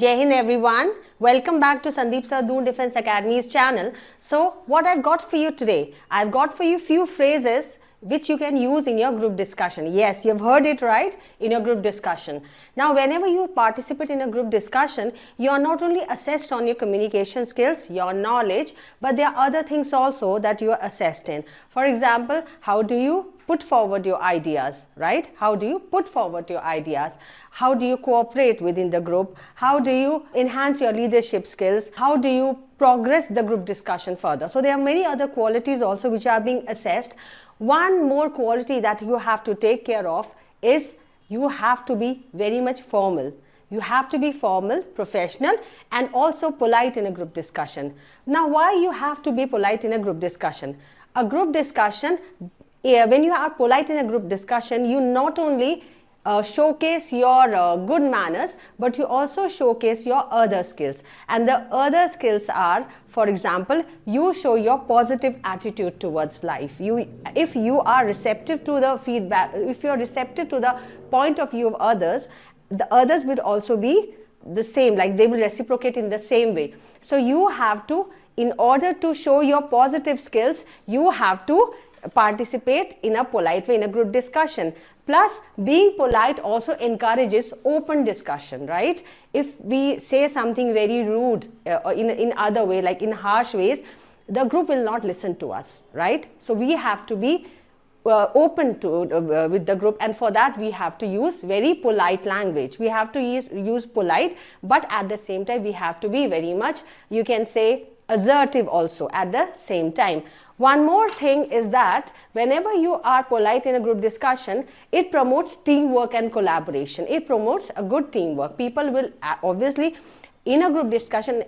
Jai Hind everyone. Welcome back to Sandeep Sardoon Defense Academy's channel. So what I've got for you today, I've got for you few phrases which you can use in your group discussion. Yes, you've heard it right, in your group discussion. Now, whenever you participate in a group discussion, you are not only assessed on your communication skills, your knowledge, but there are other things also that you are assessed in. For example, how do you put forward your ideas, right? How do you put forward your ideas? How do you cooperate within the group? How do you enhance your leadership skills? How do you progress the group discussion further? So there are many other qualities also which are being assessed. One more quality that you have to take care of is you have to be very much formal. You have to be formal, professional, and also polite in a group discussion. Now, why you have to be polite in a group discussion? A group discussion, when you are polite in a group discussion, you not only showcase your good manners, but you also showcase your other skills. And the other skills are, for example, you show your positive attitude towards life. If you are receptive to the feedback, if you are receptive to the point of view of others, the others will also be the same, like they will reciprocate in the same way. So you have to, in order to show your positive skills, you have to participate in a polite way in a group discussion. Plus, being polite also encourages open discussion, right? If we say something very rude or in other way, like in harsh ways, the group will not listen to us, right? So we have to be open to with the group, and for that we have to use very polite language. We have to use polite, but at the same time we have to be very much, you can say, assertive also at the same time. One more thing is that whenever you are polite in a group discussion, it promotes teamwork and collaboration. It promotes a good teamwork. People will obviously, in a group discussion,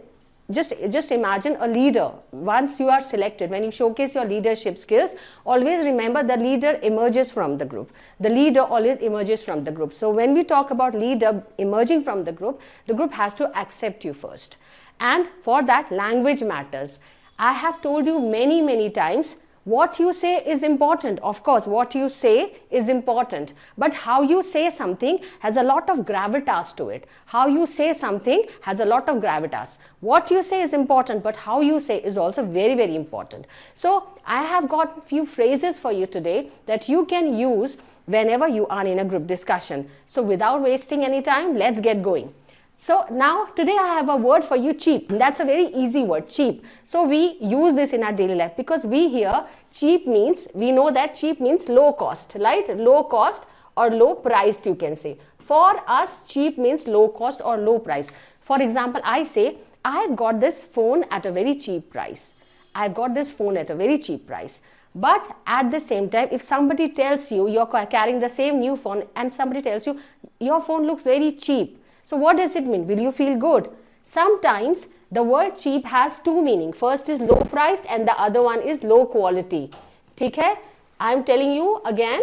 just imagine a leader. Once you are selected, when you showcase your leadership skills, always remember the leader emerges from the group. The leader always emerges from the group. So when we talk about leader emerging from the group has to accept you first. And for that, language matters. I have told you many times, what you say is important. Of course, what you say is important, but how you say something has a lot of gravitas to it. How you say something has a lot of gravitas. What you say is important, but how you say is also very important. So I have got a few phrases for you today that you can use whenever you are in a group discussion. So without wasting any time, let's get going. So now today I have a word for you, cheap. That's a very easy word, cheap. So we use this in our daily life because we hear cheap means, we know that cheap means low cost, right? Low cost or low priced, you can say. For us, cheap means low cost or low price. For example, I say, I've got this phone at a very cheap price. I've got this phone at a very cheap price. But at the same time, if somebody tells you, you're carrying the same new phone and somebody tells you, your phone looks very cheap. So what does it mean? Will you feel good? Sometimes the word cheap has two meanings. First is low priced and the other one is low quality. ठीक है? I am telling you again,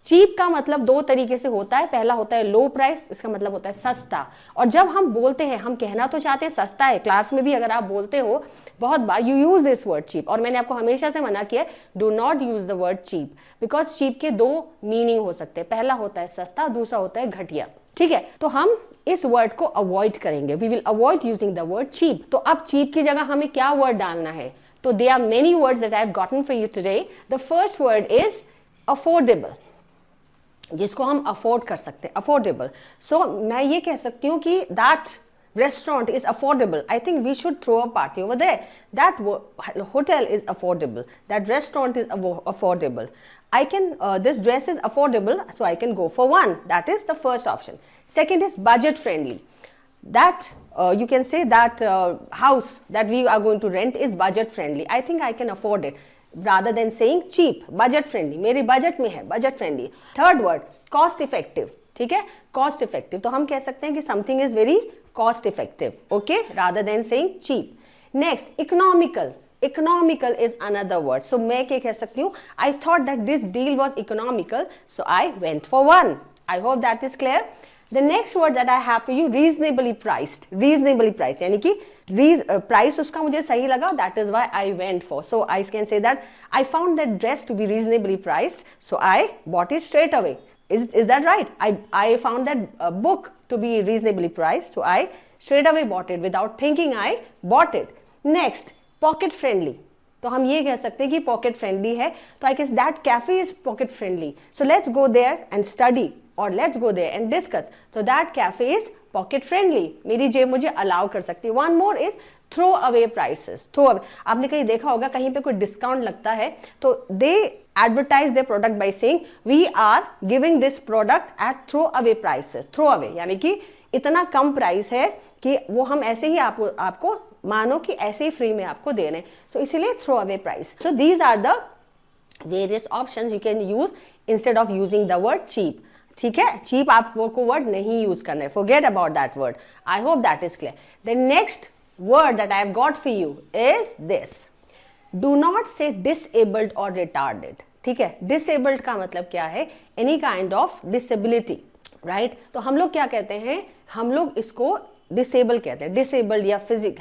cheap का मतलब दो तरीके से होता है. पहला होता है low price, इसका मतलब होता है सस्ता. और जब हम बोलते हैं, हम कहना तो चाहते हैं सस्ता है. क्लास में भी अगर आप बोलते हो बहुत बार, you use this word cheap. और मैंने आपको हमेशा से मना किया है, do not use the word cheap, because cheap के दो मीनिंग हो सकते हैं. पहला होता है सस्ता, दूसरा होता है घटिया. ठीक है, तो हम इस वर्ड को अवॉइड करेंगे. We will avoid using the word cheap. तो अब चीप की जगह हमें क्या वर्ड डालना है? तो there are many words that I have gotten for you today. The first word is affordable, जिसको हम अफोर्ड कर सकते हैं. अफोर्डेबल. सो मैं ये कह सकती हूँ कि that restaurant is affordable. I think we should throw a party over there. That hotel is affordable. That restaurant is affordable. I can, this dress is affordable, so I can go for one. That is the first option. Second is budget friendly. That you can say that house that we are going to rent is budget friendly. I think I can afford it. Rather than saying cheap, budget friendly. मेरे budget में है, budget friendly. Third word, cost effective. ठीक है, cost effective. तो हम कह सकते हैं कि something is very cost effective, okay, rather than saying cheap. Next, economical. Economical is another word. So मैं क्या कह सकती हूँ? I thought that this deal was economical, so I went for one. I hope that is clear. The next word that I have for you, reasonably priced. Reasonably priced, यानी कि price उसका मुझे सही लगा, that is why I went for. So I can say that I found that dress to be reasonably priced, so I bought it straight away. Is that right? I found that book to be reasonably priced, so I straight away bought it without thinking I bought it. Next, pocket friendly. तो हम ये कह सकते हैं कि pocket friendly है, तो I guess that cafe is pocket friendly. So let's go there and study और let's go there and discuss. So that cafe is pocket friendly, मेरी जेब मुझे अलाउ कर सकती है. One more is throw away prices. Throw away, आपने कहीं देखा होगा कहीं पे कोई डिस्काउंट लगता है तो they advertise their product by saying we are giving this product at throw away prices. Throw away यानी कि इतना कम प्राइस है कि वो हम ऐसे ही आपको मानो कि ऐसे ही फ्री में आपको दे रहे हैं. सो इसीलिए throw away price. So these are the various options you can use instead of using the word cheap. ठीक है, चीप आप वो को वर्ड नहीं यूज करना है, forget about that word. I hope that is clear. The next word that I have got for you is this. Do not say disabled or retarded. ठीक है, disabled का मतलब क्या है? Any kind of disability, right? तो हम लोग क्या कहते हैं? हम लोग इसको disable कहते हैं, disabled या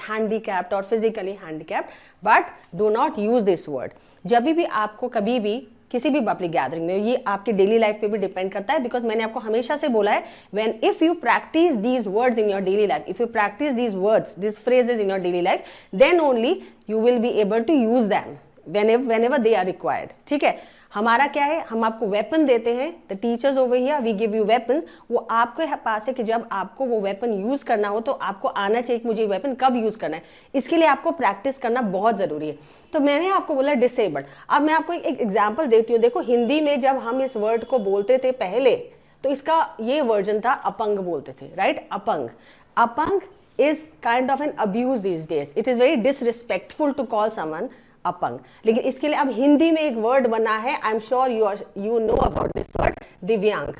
handicapped और physically handicapped, but do not use this word. जब भी आपको कभी भी किसी भी पब्लिक गैदरिंग में, ये आपकी डेली लाइफ पे भी डिपेंड करता है, बिकॉज मैंने आपको हमेशा से बोला है when if you practise these words in your daily life, if you practise these words, this phrases in your daily life, then only you will be able to use them whenever they are required. ठीक है, हमारा क्या है, हम आपको weapon देते हैं. The teachers over here we give you weapons. वो आपके पास है कि जब आपको वो वेपन यूज करना हो तो आपको आना चाहिए कि मुझे वेपन कब यूज करना है. इसके लिए आपको प्रैक्टिस करना बहुत जरूरी है. तो मैंने आपको बोला डिसेबल्ड. अब मैं आपको एक एग्जाम्पल देती हूँ. देखो, हिंदी में जब हम इस वर्ड को बोलते थे पहले, तो इसका ये वर्जन था, अपंग बोलते थे, राइट? अपंग. अपंग is kind of an abuse these days. It is very disrespectful to call someone अपंग. लेकिन इसके लिए अब हिंदी में एक वर्ड बना है. I am sure you know about this word, divyang.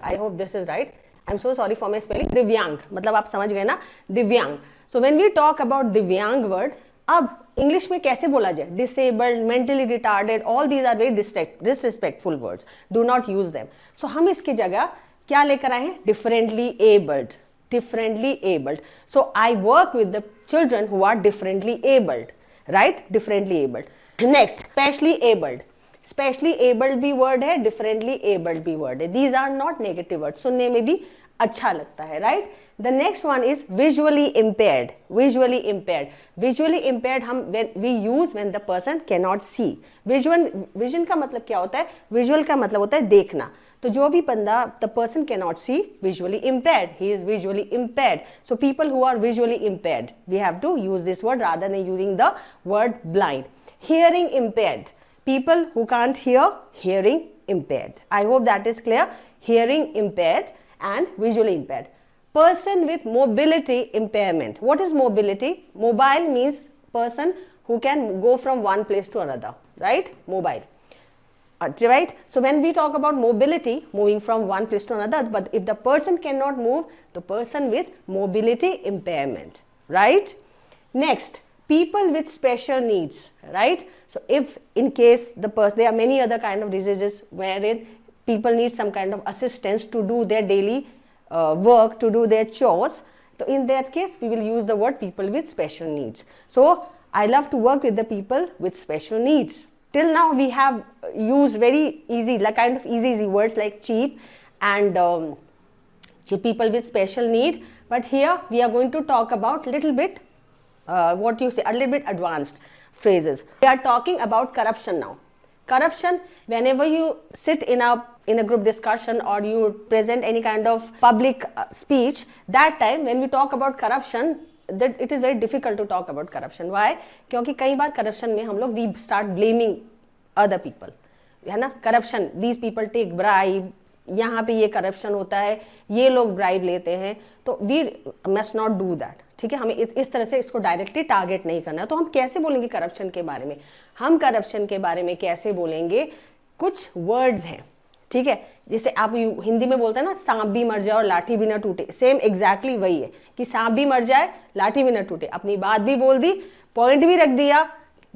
I hope this is right. I am so sorry for my spelling. Divyang मतलब आप समझ गए ना, divyang. So when we talk about divyang word, अब इंग्लिश में कैसे बोला जाए? Disabled, mentally retarded, all these are very disrespectful words. Do not use them. सो हम इसकी जगह क्या लेकर आए हैं? Differently abled. differently abled. So I work with the children who are differently abled. Right? Differently abled. Next, specially abled. Specially abled भी word है, differently abled भी word है. These are not negative words. सुनने में भी अच्छा लगता है, right? The next one is visually impaired. Visually impaired. Visually impaired हम we use when the person cannot see. Vision का मतलब क्या होता है? Visual का मतलब होता है देखना. तो जो भी बंदा, the person cannot see, visually impaired. He is visually impaired. So people who are visually impaired, we have to use this word rather than using the word blind. Hearing impaired. People who can't hear, hearing impaired. I hope that is clear. Hearing impaired and visually impaired. Person with mobility impairment. What is mobility? Mobile means person who can go from one place to another, right? Mobile. Right? So when we talk about mobility, moving from one place to another, but if the person cannot move, the person with mobility impairment, right? Next, people with special needs, right? So if in case the person, there are many other kind of diseases wherein people need some kind of assistance to do their daily work, to do their chores. So in that case, we will use the word people with special needs. So I love to work with the people with special needs. Till now we have used very easy, like kind of easy words like cheap and people with special need. But here we are going to talk about little bit, what you say, a little bit advanced phrases. We are talking about corruption now. Corruption, whenever you sit in a group discussion or you present any kind of public speech, that time when we talk about corruption, that it is very difficult to talk about corruption. Why? क्योंकि कई बार corruption में हम लोग we start blaming other people, है ना? Corruption, these people take bribe, यहाँ पे ये corruption होता है, ये लोग bribe लेते हैं, तो we must not do that. ठीक है, हमें इस तरह से इसको डायरेक्टली टारगेट नहीं करना. तो हम कैसे बोलेंगे करप्शन के बारे में? हम करप्शन के बारे में कैसे बोलेंगे? कुछ वर्ड्स हैं, ठीक है, जैसे आप हिंदी में बोलते हैं ना, सांप भी मर जाए और लाठी भी ना टूटे. सेम एग्जैक्टली वही है कि सांप भी मर जाए, लाठी भी ना टूटे. अपनी बात भी बोल दी, पॉइंट भी रख दिया,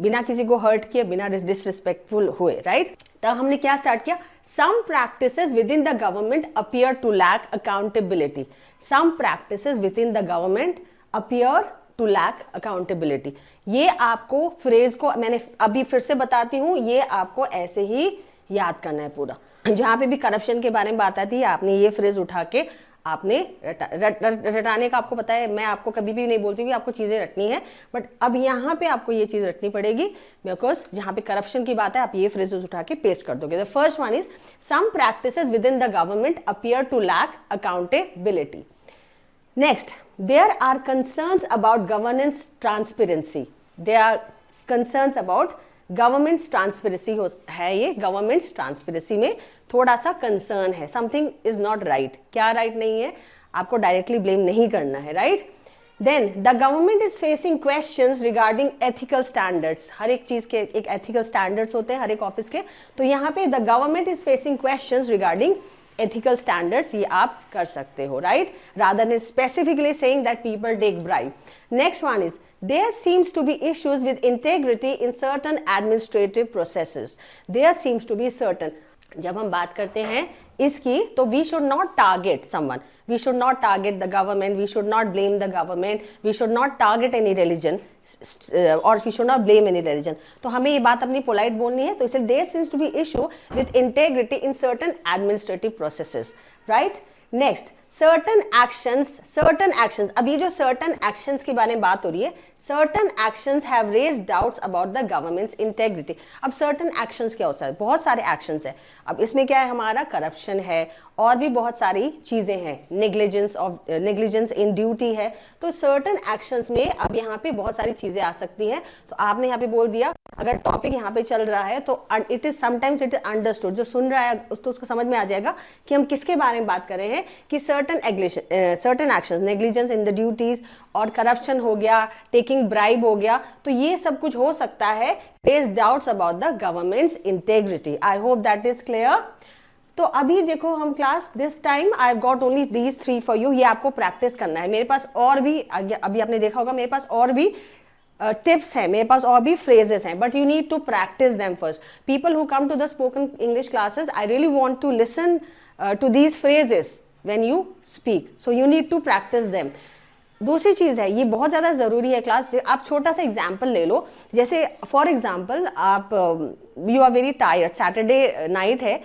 बिना किसी को हर्ट किए, बिना डिसरिस्पेक्टफुल हुए, राइट? तब हमने क्या स्टार्ट किया? Some practices within the government appear to lack accountability. Some practices within the government appear to lack accountability. ये आपको फ्रेज को मैंने अभी फिर से बताती हूँ, ये आपको ऐसे ही याद करना है पूरा. जहां पे भी करप्शन के बारे में बात आती है, आपने ये फ्रेज उठा के आपने रटाने का आपको पता है, मैं आपको कभी भी नहीं बोलती कि आपको चीज़ें रटनी है, बट अब यहाँ पे आपको ये चीज़ रटनी पड़ेगी बिकॉज जहाँ पे करप्शन की बात है आप ये फ्रेजेस उठा के पेस्ट कर दोगे. The first one is some practices within the government appear to lack accountability. Next, there are concerns about governance transparency. There are concerns about government's transparency है ये government's transparency में थोड़ा सा concern है. Something is not right. क्या right नहीं है? आपको directly blame नहीं करना है, right? Then the government is facing questions regarding ethical standards. हर एक चीज के एक ethical standards होते हैं हर एक ऑफिस के. तो यहाँ पे the government is facing questions regarding ethical standards, ये आप कर सकते हो, right? Rather than specifically saying that people take bribe. Next one is there seems to be issues with integrity in certain administrative processes. There seems to be certain. जब हम बात करते हैं इसकी तो we should not target someone. We should not target the government. We should not blame the government. We should not target any religion or we should not blame any religion. तो हमें ये बात अपनी polite बोलनी है. तो इसलिए there seems to be issue with integrity in certain administrative processes, right? Next, certain actions. अब ये जो certain actions के बारे में बात हो रही है, certain actions have raised doubts about the government's integrity. अब certain actions क्या होता है? बहुत सारे actions है. अब इसमें क्या है हमारा corruption है और भी बहुत सारी चीजें हैं, negligence in duty है. तो certain actions में अब यहाँ पे बहुत सारी चीजें आ सकती हैं. तो आपने यहाँ पे बोल दिया अगर टॉपिक यहाँ पे चल रहा है तो it is sometimes it is understood. जो सुन रहा है तो उसको समझ में आ जाएगा कि हम किसके बारे में बात कर रहे हैं कि certain actions, negligence in the duties और corruption हो गया, taking bribe हो गया. तो ये सब कुछ हो सकता है raise doubts about the government's integrity. I hope that is clear. तो अभी देखो हम class this time I got only these 3 for you. ये आपको प्रैक्टिस करना है. मेरे पास और भी अभी आपने देखा होगा मेरे पास और भी टिप्स हैं, मेरे पास और भी फ्रेजेस हैं, but you need to practise them first. People who come to the spoken English classes, I really want to listen to these phrases when you speak, so you need to practise them. दूसरी चीज़ है, ये बहुत ज़्यादा ज़रूरी है class. आप छोटा सा एग्जाम्पल ले लो. जैसे फॉर एग्जाम्पल आप you are very tired, Saturday night है,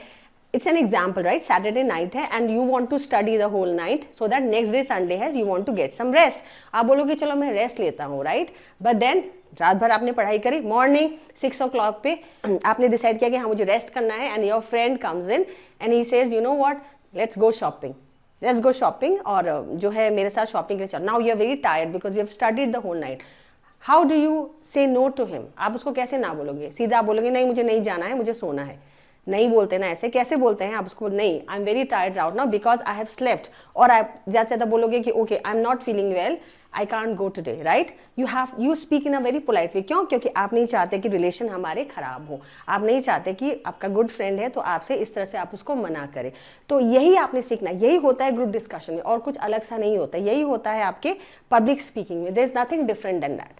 it's an example, right? Saturday night है and you want to study the whole night so that next day Sunday है, you want to get some rest. आप बोलोगे चलो मैं rest लेता हूँ, right? But then रात भर आपने पढ़ाई करी, मॉर्निंग 6 o'clock पे आपने डिसाइड किया कि हाँ मुझे रेस्ट करना है and your friend comes in and he says you know what, let's go shopping. Let's go shopping और जो है मेरे साथ शॉपिंग के लिए चलो. Now you are very tired because you have studied the whole night. How do you say no to him? आप उसको कैसे ना बोलोगे? सीधा आप बोलोगे नहीं मुझे नहीं जाना है, मुझे सोना है. नहीं बोलते ना ऐसे. कैसे बोलते हैं आप उसको? नहीं, I am very tired route now because I have slept. और आप ज़्यादा से ज़्यादा बोलोगे कि okay I am not feeling well, I can't go today, right? You speak in a very polite way. क्यों? क्योंकि आप नहीं चाहते कि रिलेशन हमारे खराब हो. आप नहीं चाहते कि आपका गुड फ्रेंड है तो आपसे इस तरह से आप उसको मना करें. तो यही आपने सीखना. यही होता है ग्रुप डिस्कशन में और कुछ अलग सा नहीं होता. यही होता है आपके पब्लिक स्पीकिंग में. There is nothing different than that.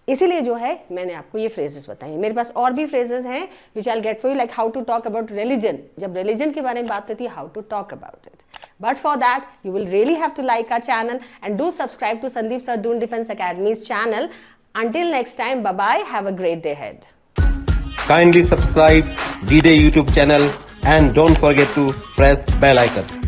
इसीलिए जो है मैंने आपको ये फ्रेजेस बताए. मेरे पास और भी फ्रेजेस हैं which I get for you, like how to talk about religion. जब रिलीजन के बारे में बात होती है, how to talk about it. But for that you will really have to like our channel and do subscribe to Sandeep sir Doon defence academy's channel. Until next time, bye bye. Have a great day ahead. Kindly subscribe D-Day YouTube channel and don't forget to press bell icon.